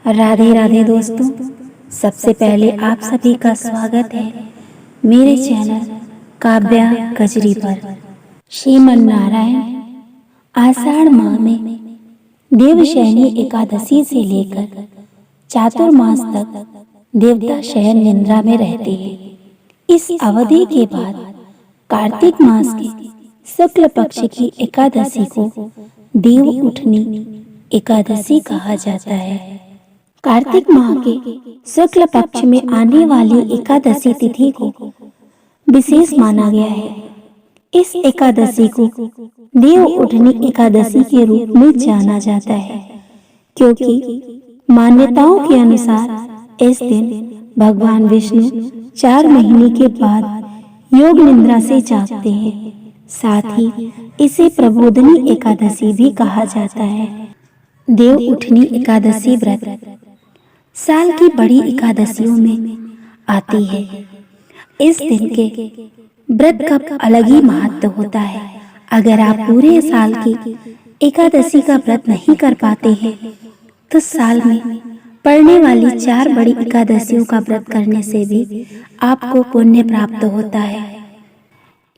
राधे राधे दोस्तों, सबसे पहले आप सभी का स्वागत है मेरे चैनल काव्या कजरी पर। श्रीमन नारायण आषाढ़ माह में देवशयनी एकादशी से लेकर चातुर्मास तक देवता शयन निद्रा में रहते हैं। इस अवधि के बाद कार्तिक मास के शुक्ल पक्ष की एकादशी को देव उठनी एकादशी कहा जाता है। कार्तिक माह के शुक्ल पक्ष में आने वाली एकादशी तिथि को विशेष माना गया है। इस एकादशी को देव उठनी एकादशी के रूप में जाना जाता है, क्योंकि मान्यताओं के अनुसार इस दिन भगवान विष्णु 4 महीने के बाद योग निद्रा से जागते हैं। साथ ही इसे प्रबोधनी एकादशी भी कहा जाता है। देव उठनी एकादशी व्रत साल की बड़ी एकादशियों में आती है। इस दिन के व्रत का अलग ही महत्व होता है। अगर आप पूरे साल की एकादशी का व्रत नहीं कर पाते हैं तो साल में पड़ने वाली 4 बड़ी एकादशियों का व्रत करने से भी आपको पुण्य प्राप्त होता है।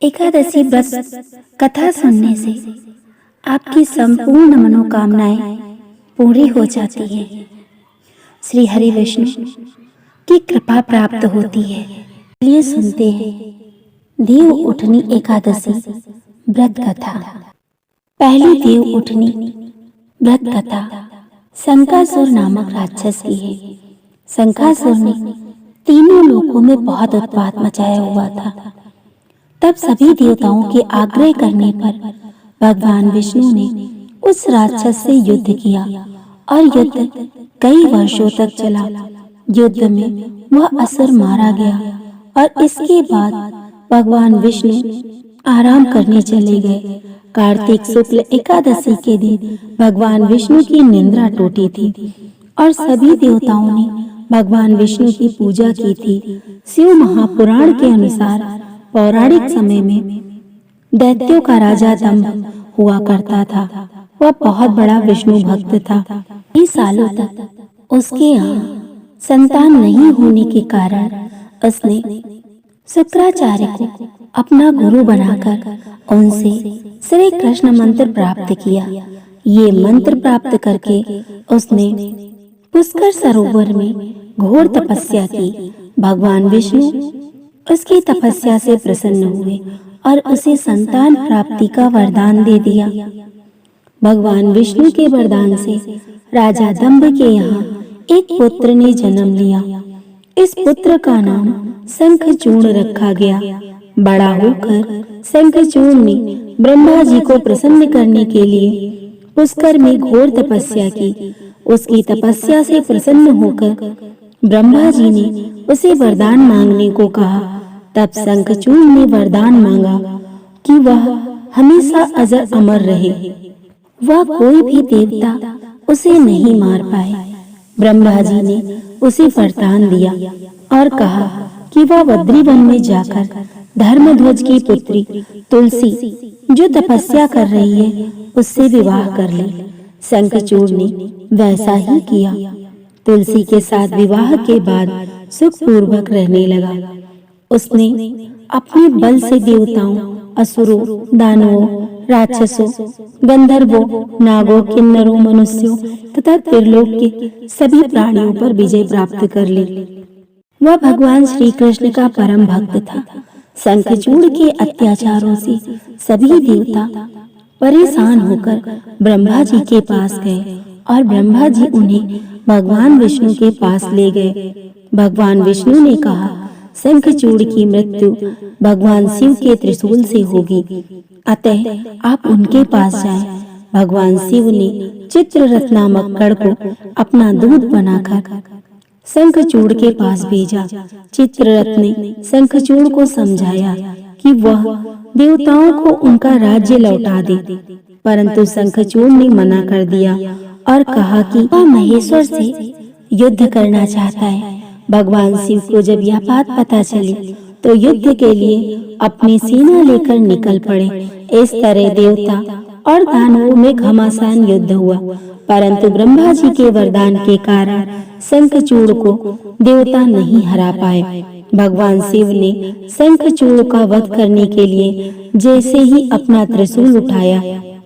एकादशी व्रत कथा सुनने से आपकी संपूर्ण मनोकामनाएं पूरी हो जाती हैं। श्री हरि विष्णु की कृपा प्राप्त होती है। चलिए सुनते हैं देव उठनी एकादशी व्रत कथा। पहली देव उठनी व्रत कथा शंकासुर नामक राक्षस की है। शंकासुर ने तीनों लोकों में बहुत उत्पात मचाया हुआ था। तब सभी देवताओं के आग्रह करने पर भगवान विष्णु ने उस राक्षस से युद्ध किया और युद्ध कई वर्षों तक चला। युद्ध में वह असुर मारा गया और इसके बाद भगवान विष्णु आराम करने चले गए। कार्तिक शुक्ल एकादशी के दिन भगवान विष्णु की निद्रा टूटी थी और सभी देवताओं ने भगवान विष्णु की पूजा की थी। शिव महापुराण के अनुसार पौराणिक समय में दैत्यों का राजा दंभ हुआ करता था। वह बहुत बड़ा विष्णु भक्त था। कई सालों तक उसके यहाँ संतान नहीं होने के कारण उसने शुक्राचार्य को अपना गुरु बनाकर उनसे श्री कृष्ण मंत्र प्राप्त किया। ये मंत्र प्राप्त करके उसने पुष्कर सरोवर में घोर तपस्या की। भगवान विष्णु उसकी तपस्या से प्रसन्न हुए और उसे संतान प्राप्ति का वरदान दे दिया। भगवान विष्णु के वरदान से राजा दंभ के यहाँ एक पुत्र ने जन्म लिया। इस पुत्र का नाम शंखचूर्ण रखा गया। बड़ा होकर शंखचूर्ण ने ब्रह्मा जी को प्रसन्न करने के लिए पुष्कर में घोर तपस्या की। उसकी तपस्या से प्रसन्न होकर ब्रह्मा जी ने उसे वरदान मांगने को कहा। तब शंखचूर्ण ने वरदान मांगा कि वह हमेशा अजर अमर रहे। वह कोई भी देवता उसे नहीं मार पाए। ब्रह्मा जी ने उसे वरदान दिया और कहा कि वह बद्री वन में जाकर धर्मध्वज की पुत्री तुलसी जो तपस्या कर रही है उससे विवाह कर ले। शंखचूर्ण ने वैसा ही किया। तुलसी के साथ विवाह के बाद सुखपूर्वक रहने लगा। उसने अपने बल से देवताओं, असुरों, दानवों, राक्षसों, गंधर्वों, नागों, किन्नरों, मनुष्यों तथा त्रिलोक के सभी प्राणियों पर विजय प्राप्त कर ली। वह भगवान श्री कृष्ण का परम भक्त था। शंखचूर्ण के अत्याचारों से सभी देवता परेशान होकर ब्रह्मा जी के पास गए और ब्रह्मा जी उन्हें भगवान विष्णु के पास ले गए। भगवान विष्णु ने कहा, शंखचूर्ण की मृत्यु भगवान शिव के त्रिशूल से होगी, अतः आप उनके पास जाएं। भगवान शिव ने चित्ररथ नामक गण को अपना दूत बनाकर शंखचूर्ण के पास भेजा। चित्ररथ ने शंखचूर्ण को समझाया कि वह देवताओं को उनका राज्य लौटा दे, परंतु शंखचूर्ण ने मना कर दिया और कहा कि वह महेश्वर से युद्ध करना चाहता है। भगवान शिव को जब यह बात पता चली तो युद्ध के लिए अपनी सेना लेकर निकल पड़े। इस तरह देवता और दानवों में घमासान युद्ध हुआ परंतु ब्रह्मा जी के वरदान के कारण शंखचूड़ को देवता नहीं हरा पाए। भगवान शिव ने शंखचूड़ का वध करने के लिए जैसे ही अपना त्रिशूल उठाया,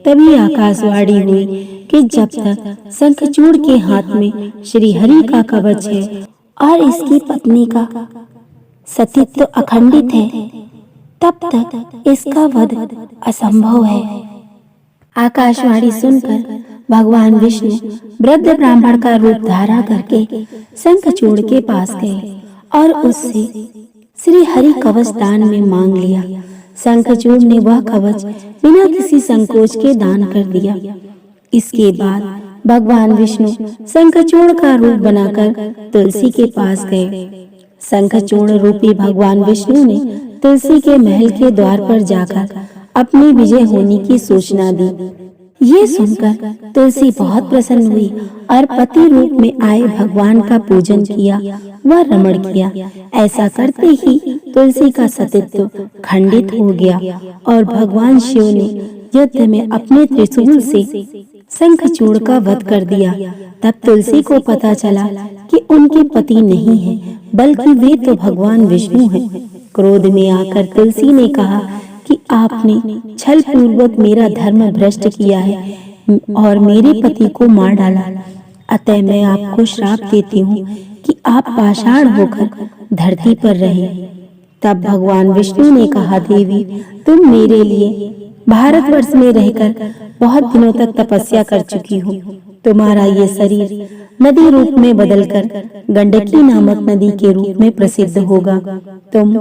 तभी आकाशवाणी हुई कि जब तक शंखचूड़ के हाथ में श्री हरि का कवच है और इसकी पत्नी का सतीत्व अखंडित है, तब तक इसका वध असंभव है। आकाशवाणी सुनकर भगवान विष्णु वृद्ध ब्राह्मण का रूप धारण करके शंखचूड़ के पास गए और उससे श्री हरि कवच दान में मांग लिया। शंखचूड़ ने वह कवच बिना किसी संकोच के दान कर दिया। इसके बाद भगवान विष्णु शंखचूड़ का रूप बनाकर तुलसी के पास गए। शंखचूड़ रूपी भगवान विष्णु ने तुलसी के महल के द्वार पर जाकर अपनी विजय होने की सूचना दी। ये सुनकर तुलसी बहुत प्रसन्न हुई और पति रूप में आए भगवान का पूजन किया व रमण किया। ऐसा करते ही तुलसी का सतीत्व खंडित हो गया और भगवान शिव ने युद्ध में अपने त्रिशूल से शंखचूड़ का वध कर दिया। तब तुलसी को पता चला कि उनके पति नहीं है, बल्कि वे तो भगवान विष्णु हैं। क्रोध में आकर तुलसी ने कहा कि आपने छल पूर्वक मेरा धर्म भ्रष्ट किया है और मेरे पति को मार डाला। अतः मैं आपको श्राप देती हूँ कि आप पाषाण होकर धरती पर रहे। तब भगवान विष्णु ने कहा, देवी, तुम मेरे लिए भारतवर्ष में रहकर बहुत दिनों तक तपस्या कर चुकी हो। तुम्हारा ये शरीर नदी रूप में बदलकर गंडकी नामक नदी के रूप में प्रसिद्ध होगा। तुम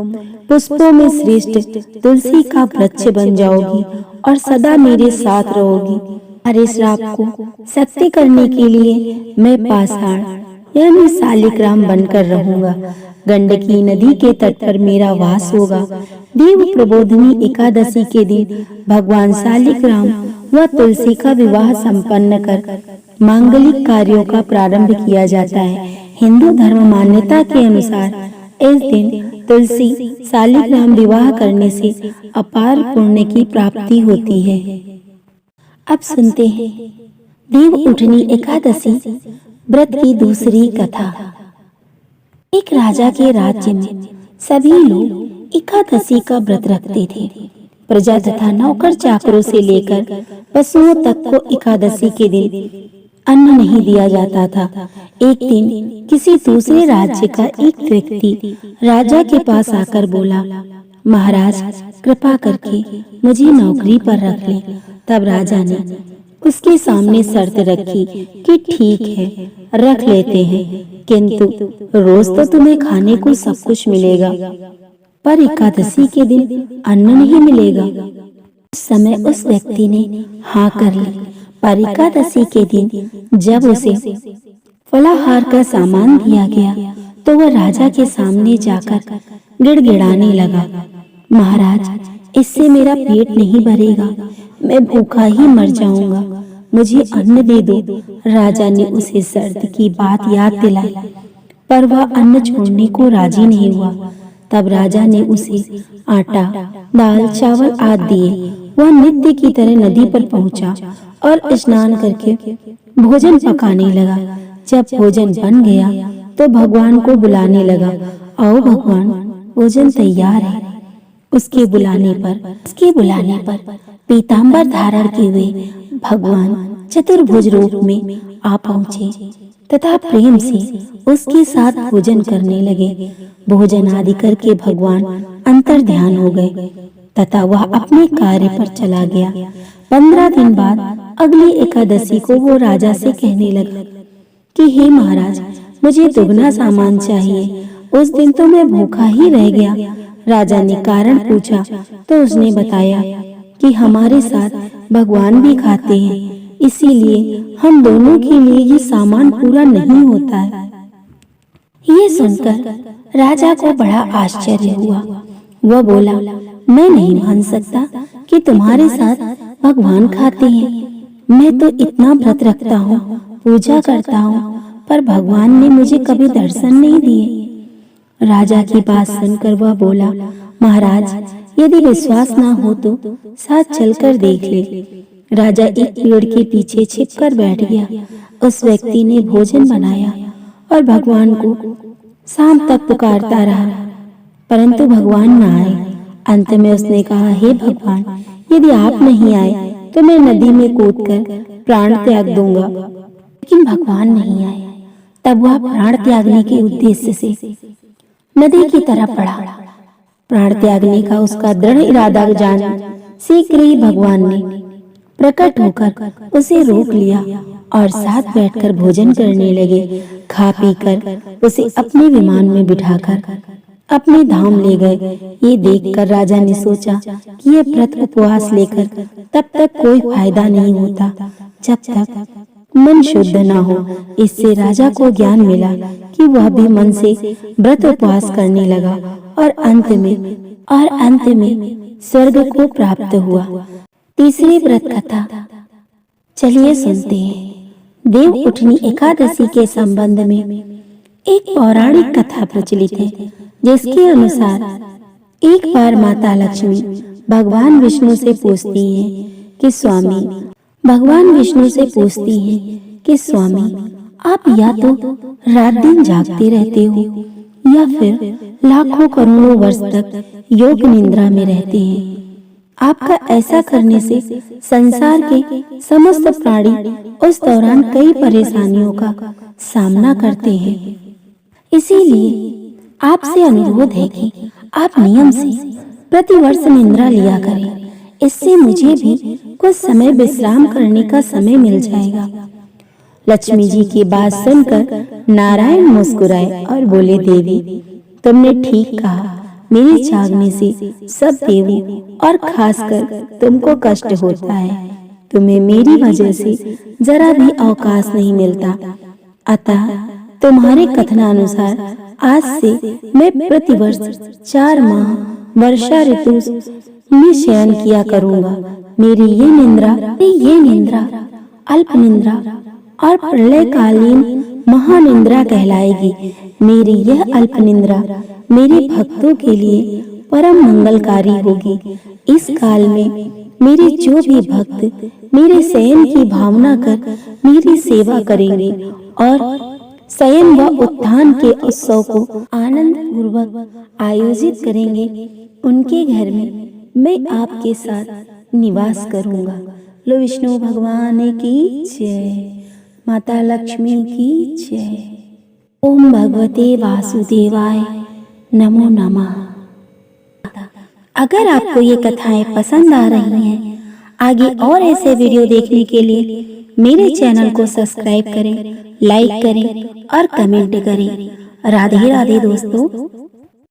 पुष्पों में श्रेष्ठ तुलसी का वृक्ष बन जाओगी और सदा मेरे साथ रहोगी। हरे श्राप को सत्य करने के लिए मैं पाषाण यानी शालिग्राम बनकर रहूंगा। गंडकी नदी के तट पर मेरा वास होगा। देव प्रबोधिनी एकादशी के दिन भगवान शालिग्राम व तुलसी का विवाह संपन्न कर मांगलिक कार्यों का प्रारंभ किया जाता है। हिंदू धर्म मान्यता के अनुसार इस दिन तुलसी शालिग्राम विवाह करने से अपार पुण्य की प्राप्ति होती है। अब सुनते हैं देव उठनी एकादशी व्रत की दूसरी कथा। एक राजा के राज्य में सभी लोग एकादशी का व्रत रखते थे। प्रजा तथा नौकर चाकरों से लेकर पशुओं तक को एकादशी के दिन अन्न नहीं दिया जाता था। एक दिन किसी दूसरे राज्य का एक व्यक्ति राजा के पास आकर बोला, महाराज, कृपा करके मुझे नौकरी पर रख ले। तब राजा ने उसके सामने शर्त रखी कि ठीक है, रख लेते हैं, किंतु रोज तो तुम्हें खाने को सब कुछ मिलेगा, पर एकादशी के दिन अन्न नहीं मिलेगा। उस समय उस व्यक्ति ने हाँ कर ली, पर एकादशी के दिन जब उसे फलाहार का सामान दिया गया तो वह राजा के सामने जाकर गिड़गिड़ाने लगा, महाराज, इससे मेरा पेट नहीं भरेगा, मैं भूखा ही मर जाऊंगा, मुझे अन्न दे दो। राजा ने उसे शर्त की बात याद दिलाई, पर वह अन्न छोड़ने को राजी नहीं हुआ। तब राजा ने उसे आटा, दाल, चावल आदि दिए। वह नित्य की तरह नदी पर पहुंचा और स्नान करके भोजन पकाने लगा। जब भोजन बन गया तो भगवान को बुलाने लगा, आओ भगवान, भोजन तैयार है। उसके बुलाने पर पीतांबर धारण किए हुए भगवान चतुर्भुज रूप में आ पहुँचे तथा प्रेम से उसके साथ भोजन करने लगे। भोजन आदि करके भगवान अंतर ध्यान हो गए तथा वह अपने कार्य पर चला गया। 15 दिन बाद अगली एकादशी को वो राजा से कहने लगा कि हे महाराज, मुझे दुगना सामान चाहिए। उस दिन तो मैं भूखा ही रह गया। राजा ने कारण पूछा तो उसने बताया कि हमारे साथ भगवान भी खाते हैं, इसीलिए हम दोनों के लिए ये सामान पूरा नहीं होता है। ये सुनकर राजा को बड़ा आश्चर्य हुआ। वह बोला, मैं नहीं मान सकता कि तुम्हारे साथ भगवान खाते हैं। मैं तो इतना व्रत रखता हूँ, पूजा करता हूँ, पर भगवान ने मुझे कभी दर्शन नहीं दिए। राजा की बात सुनकर वह बोला, महाराज, यदि विश्वास ना हो तो साथ चलकर देख ले। राजा एक पेड़ के पीछे छिपकर बैठ गया। उस व्यक्ति ने भोजन बनाया और भगवान को शाम तक पुकारता रहा, परंतु भगवान न आए। अंत में उसने कहा, हे भगवान, यदि आप नहीं आए तो मैं नदी में कूदकर प्राण त्याग दूंगा। लेकिन भगवान नहीं आए। तब वह प्राण त्यागने के उद्देश्य से नदी की तरफ बढ़ा। प्राण त्यागने का उसका दृढ़ इरादा जान शीघ्र ही भगवान ने प्रकट होकर उसे रोक लिया और साथ बैठकर भोजन करने लगे। खा पी कर उसे अपने विमान में बिठाकर अपने धाम ले गए। ये देखकर राजा ने सोचा कि ये व्रत उपवास लेकर तब तक कोई फायदा नहीं होता जब तक मन शुद्ध न हो। इससे राजा को ज्ञान मिला कि वह भी मन से व्रत उपवास करने लगा और अंत में स्वर्ग को प्राप्त हुआ। तीसरी व्रत कथा चलिए सुनते हैं। देव उठनी एकादशी के संबंध में एक पौराणिक कथा प्रचलित है, जिसके अनुसार एक बार माता लक्ष्मी भगवान विष्णु से पूछती हैं कि स्वामी आप या तो रात दिन जागते रहते हो या फिर लाखों करोड़ों वर्ष तक योग निद्रा में रहते हैं। आपका ऐसा करने से संसार के समस्त प्राणी उस दौरान कई परेशानियों का सामना करते हैं। इसीलिए आपसे अनुरोध है कि आप नियम से प्रतिवर्ष निद्रा लिया करें। इससे मुझे भी कुछ समय विश्राम करने का समय मिल जाएगा। लक्ष्मी जी की बात सुनकर नारायण मुस्कुराए और बोले, देवी तुमने ठीक कहा। मेरे जागने से सब देवों और खासकर तुमको कष्ट होता है। तुम्हें मेरी वजह से जरा भी अवकाश नहीं मिलता। अतः तुम्हारे कथनानुसार आज से मैं प्रतिवर्ष 4 माह वर्षा ऋतु में शयन किया करूंगा। मेरी ये निंद्रा अल्प निंद्रा और प्रलयकालीन महानिंद्रा कहलाएगी। मेरी यह अल्प निंद्रा मेरे भक्तों के लिए परम मंगलकारी होगी। इस काल में मेरे जो भी भक्त मेरे शयन की भावना कर मेरी सेवा करेंगे और शयन व उत्थान के उत्सव को आनंद पूर्वक आयोजित करेंगे, उनके घर में मैं आपके साथ निवास करूंगा। लो विष्णु भगवान की जय, माता लक्ष्मी की जय। ओम भगवते वासुदेवाय नमो नमः। अगर आपको ये कथाएं पसंद आ रही हैं, आगे और ऐसे वीडियो देखने के लिए मेरे चैनल को सब्सक्राइब करें, लाइक करें और कमेंट करें। राधे राधे दोस्तों।